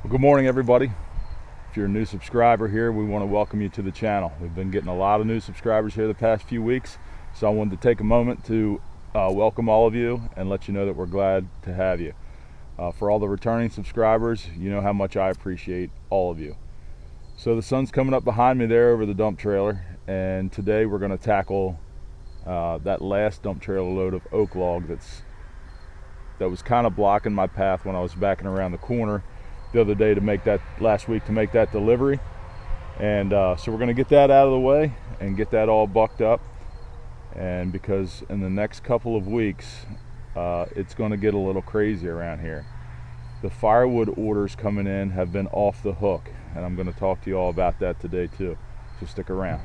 Well, good morning, everybody. If you're a new subscriber here, we want to welcome you to the channel. We've been getting a lot of new subscribers here the past few weeks, so I wanted to take a moment to welcome all of you and let you know that we're glad to have you. For all the returning subscribers, you know how much I appreciate all of you. So the sun's coming up behind me there over the dump trailer, and today we're going to tackle that last dump trailer load of oak log that was kind of blocking my path when I was backing around the corner the other day to make that delivery. And so we're going to get that out of the way and get that all bucked up, and because in the next couple of weeks it's going to get a little crazy around here. The firewood orders coming in have been off the hook, and I'm going to talk to you all about that today too, so stick around.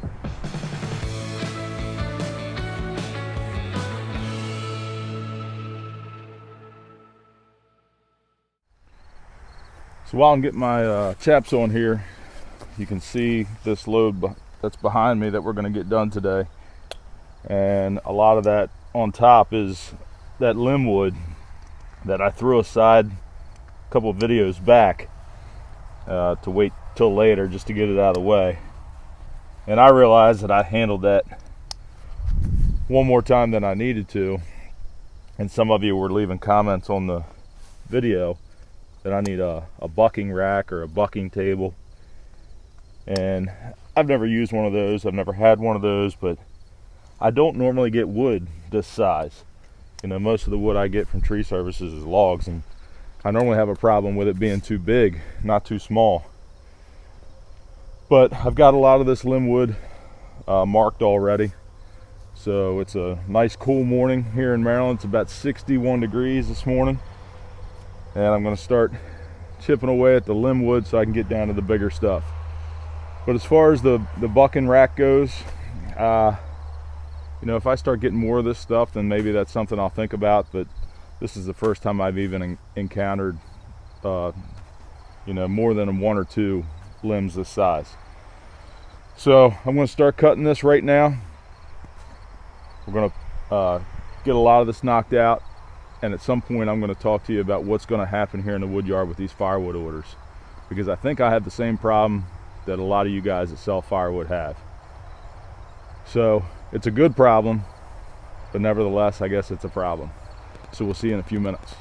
So while I'm getting my chaps on here, you can see this load that's behind me that we're going to get done today. And a lot of that on top is that limb wood that I threw aside a couple of videos back to wait till later just to get it out of the way. And I realized that I handled that one more time than I needed to. And some of you were leaving comments on the video that I need a bucking rack or a bucking table, and I've never used one of those. I've never had one of those, but I don't normally get wood this size. You know, most of the wood I get from tree services is logs, and I normally have a problem with it being too big, not too small. But I've got a lot of this limb wood marked already, so it's a nice cool morning here in Maryland. It's about 61 degrees this morning. And I'm going to start chipping away at the limb wood so I can get down to the bigger stuff. But as far as the bucking rack goes, you know, if I start getting more of this stuff, then maybe that's something I'll think about. But this is the first time I've even encountered, you know, more than one or two limbs this size. So I'm going to start cutting this right now. We're going to get a lot of this knocked out. And at some point I'm going to talk to you about what's going to happen here in the wood yard with these firewood orders, because I think I have the same problem that a lot of you guys that sell firewood have. So it's a good problem, but nevertheless I guess it's a problem. So we'll see you in a few minutes.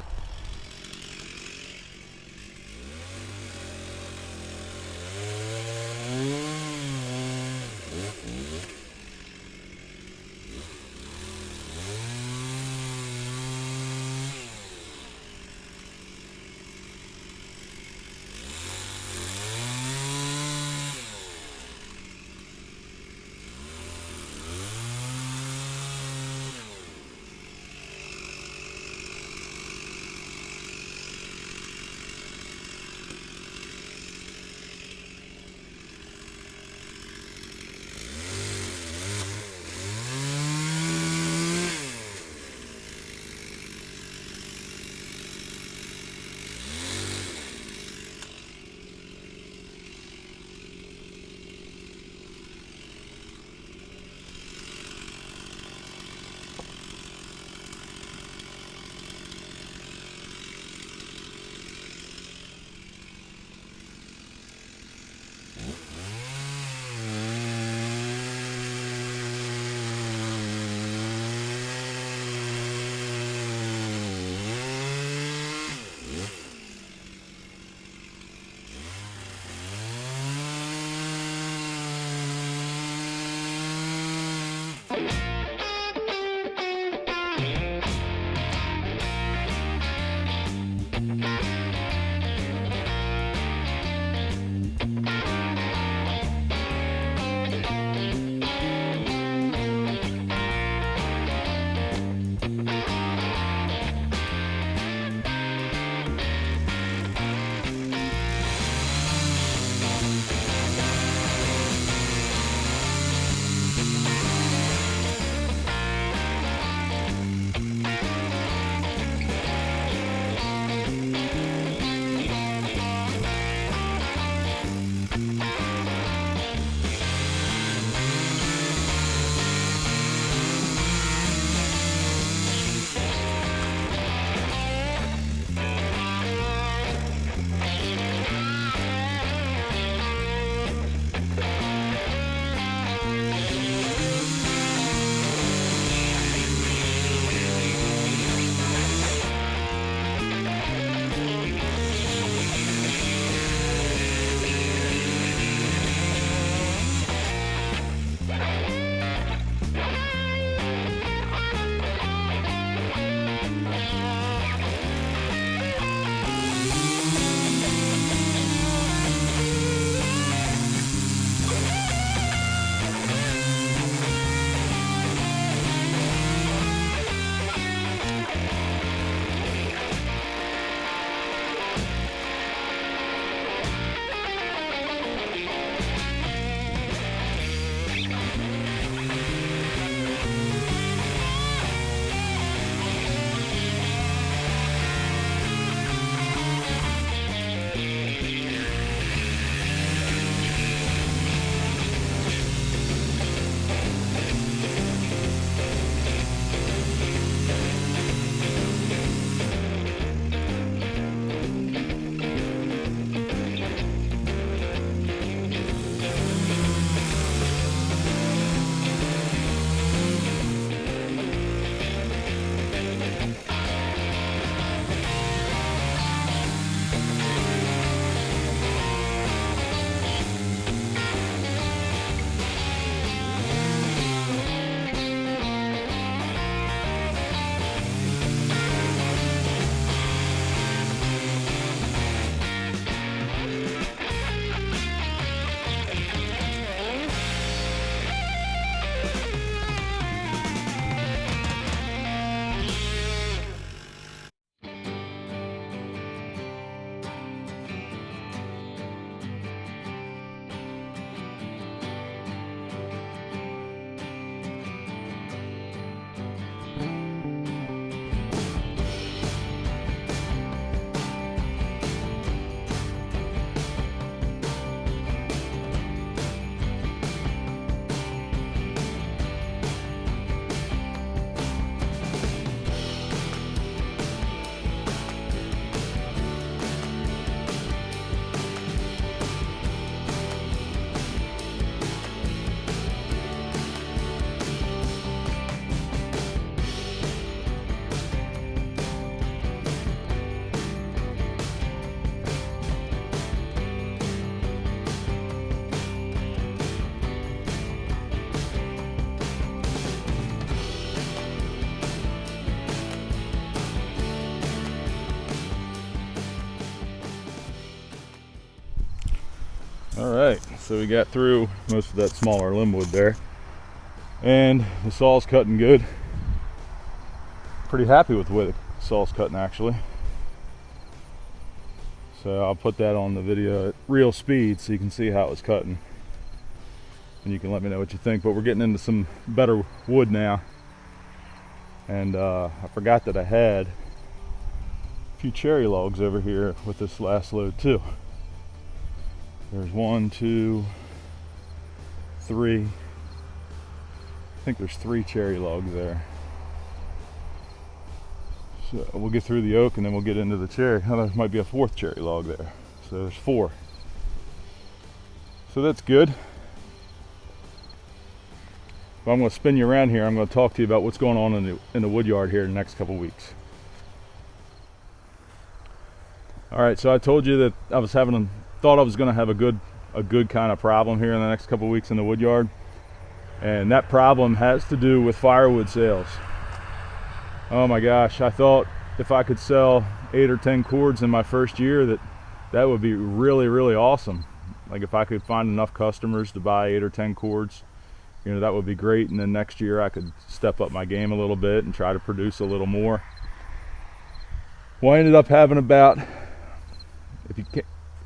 All right, so we got through most of that smaller limb wood there, and the saw's cutting good. Pretty happy with the way the saw's cutting, actually. So I'll put that on the video at real speed so you can see how it was cutting, and you can let me know what you think. But we're getting into some better wood now, and I forgot that I had a few cherry logs over here with this last load too. There's 1, 2, 3. I think there's 3 cherry logs there. So we'll get through the oak and then we'll get into the cherry. Oh, there might be a 4th cherry log there. So there's 4. So that's good. But I'm going to spin you around here. I'm going to talk to you about what's going on in the wood yard here in the next couple weeks. All right, so I told you that I was thought I was going to have a good kind of problem here in the next couple weeks in the wood yard, and that problem has to do with firewood sales. Oh my gosh, I thought if I could sell 8 or 10 cords in my first year, that would be really awesome. Like if I could find enough customers to buy 8 or 10 cords, you know, that would be great. And then next year I could step up my game a little bit and try to produce a little more. Well, I ended up having about,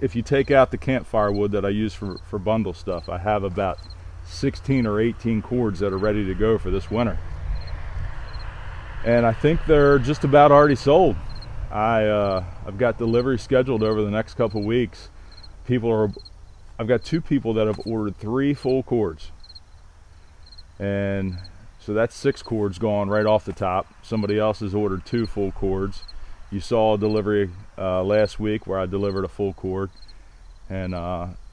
if you take out the campfire wood that I use for bundle stuff, I have about 16 or 18 cords that are ready to go for this winter. And I think they're just about already sold. I've got delivery scheduled over the next couple weeks. I've got 2 people that have ordered 3 full cords. And so that's 6 cords gone right off the top. Somebody else has ordered 2 full cords. You saw a delivery last week where I delivered a full cord, and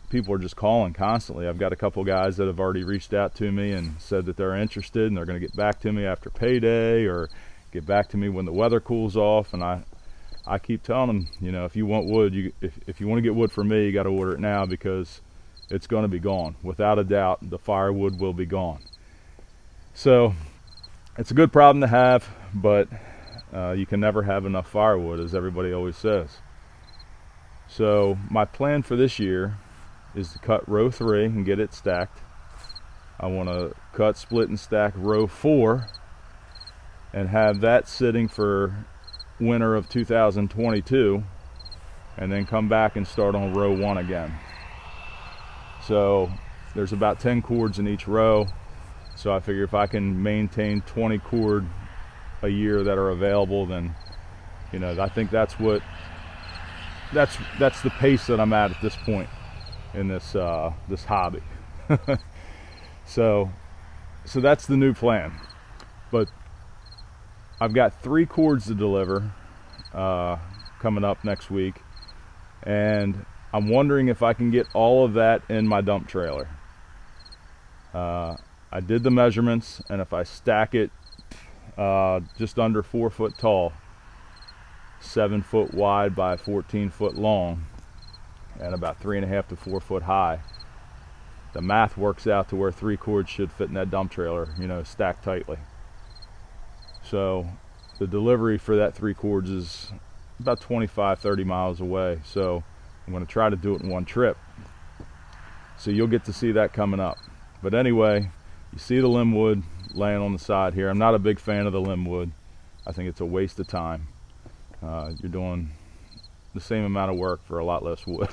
people are just calling constantly. I've got a couple guys that have already reached out to me and said that they're interested and they're going to get back to me after payday or get back to me when the weather cools off. And I keep telling them, you know, if you want wood, if you want to get wood from me, you got to order it now, because it's going to be gone. Without a doubt, the firewood will be gone. So it's a good problem to have, but you can never have enough firewood, as everybody always says. So my plan for this year is to cut row 3 and get it stacked. I want to cut, split, and stack row 4 and have that sitting for winter of 2022, and then come back and start on row 1 again. So there's about 10 cords in each row, so I figure if I can maintain 20 cord a year that are available, then, you know, I think that's the pace that I'm at this point in this hobby. so that's the new plan. But I've got 3 cords to deliver coming up next week, and I'm wondering if I can get all of that in my dump trailer. I did the measurements, and if I stack it just under 4 foot tall, 7 foot wide by 14 foot long, and about 3.5 to 4 foot high, the math works out to where 3 cords should fit in that dump trailer, you know, stacked tightly. So the delivery for that 3 cords is about 25-30 miles away, so I'm going to try to do it in one trip. So you'll get to see that coming up. But anyway, you see the limb wood laying on the side here. I'm not a big fan of the limb wood. I think it's a waste of time. You're doing the same amount of work for a lot less wood.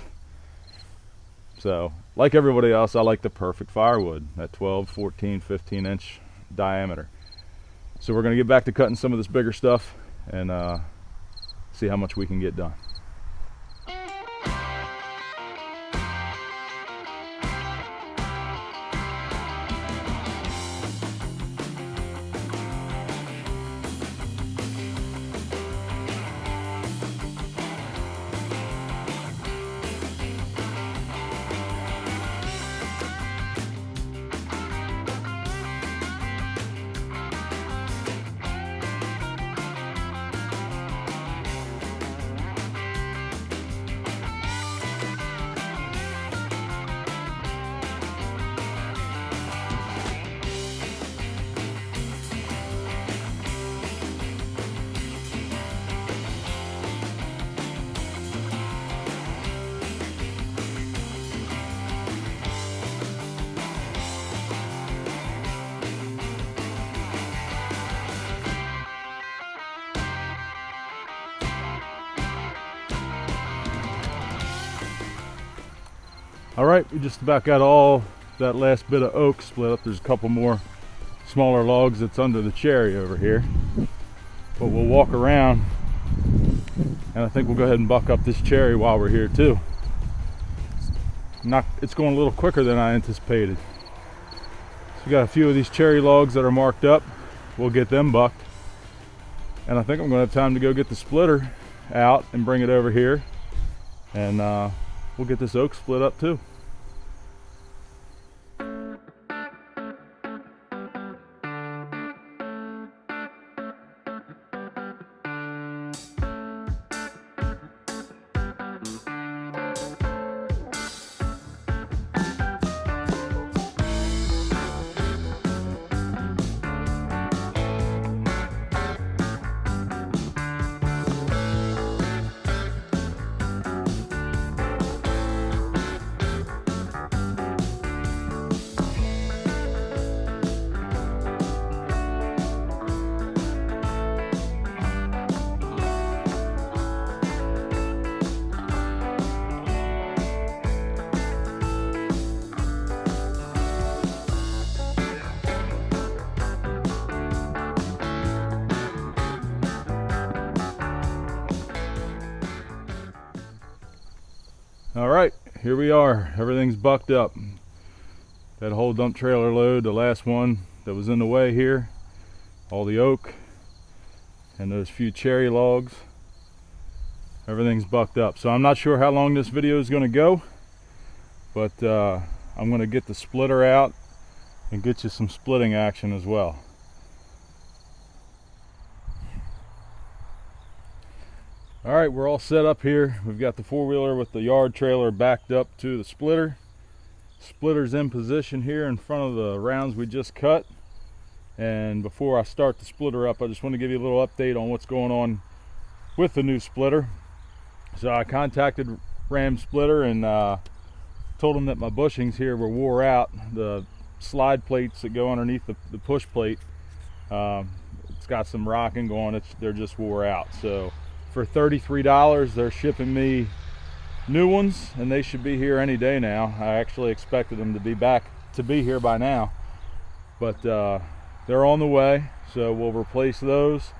So, like everybody else, I like the perfect firewood, that 12, 14, 15 inch diameter. So we're going to get back to cutting some of this bigger stuff and see how much we can get done. All right, we just about got all that last bit of oak split up. There's a couple more smaller logs that's under the cherry over here, but we'll walk around, and I think we'll go ahead and buck up this cherry while we're here too. It's going a little quicker than I anticipated. So we got a few of these cherry logs that are marked up. We'll get them bucked, and I think I'm going to have time to go get the splitter out and bring it over here, and we'll get this oak split up too. All right, here we are. Everything's bucked up. That whole dump trailer load, the last one that was in the way here, all the oak and those few cherry logs, everything's bucked up. So I'm not sure how long this video is going to go, but I'm going to get the splitter out and get you some splitting action as well. All right, we're all set up here. We've got the four-wheeler with the yard trailer backed up to the splitter. Splitter's in position here in front of the rounds we just cut. And before I start the splitter up, I just want to give you a little update on what's going on with the new splitter. So I contacted Ram Splitter and told them that my bushings here were wore out. The slide plates that go underneath the push plate, it's got some rocking going. They're just wore out. So for $33, they're shipping me new ones, and they should be here any day now. I actually expected them to be here by now, but they're on the way, so we'll replace those.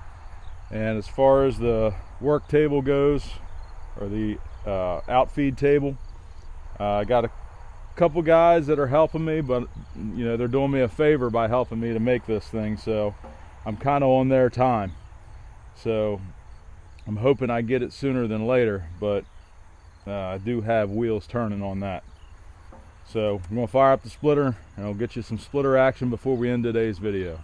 And as far as the work table goes, or the outfeed table, I got a couple guys that are helping me, but you know, they're doing me a favor by helping me to make this thing, so I'm kind of on their time. So I'm hoping I get it sooner than later, but I do have wheels turning on that. So I'm going to fire up the splitter, and I'll get you some splitter action before we end today's video.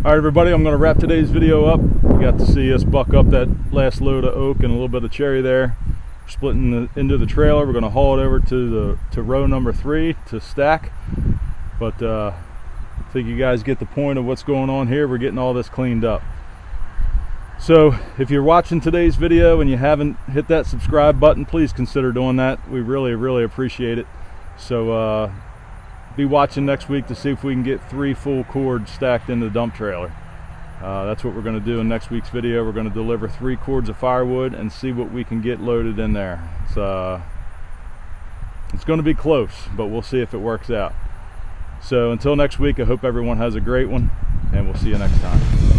All right, everybody, I'm going to wrap today's video up. You got to see us buck up that last load of oak and a little bit of cherry there. We're splitting into the trailer. We're going to haul it over to row number 3 to stack. But to think you guys get the point of what's going on here. We're getting all this cleaned up. So if you're watching today's video and you haven't hit that subscribe button, please consider doing that. We really appreciate it. So be watching next week to see if we can get 3 full cords stacked in the dump trailer. That's what we're going to do in next week's video. We're going to deliver 3 cords of firewood and see what we can get loaded in there. It's going to be close, but we'll see if it works out. So until next week, I hope everyone has a great one, and we'll see you next time.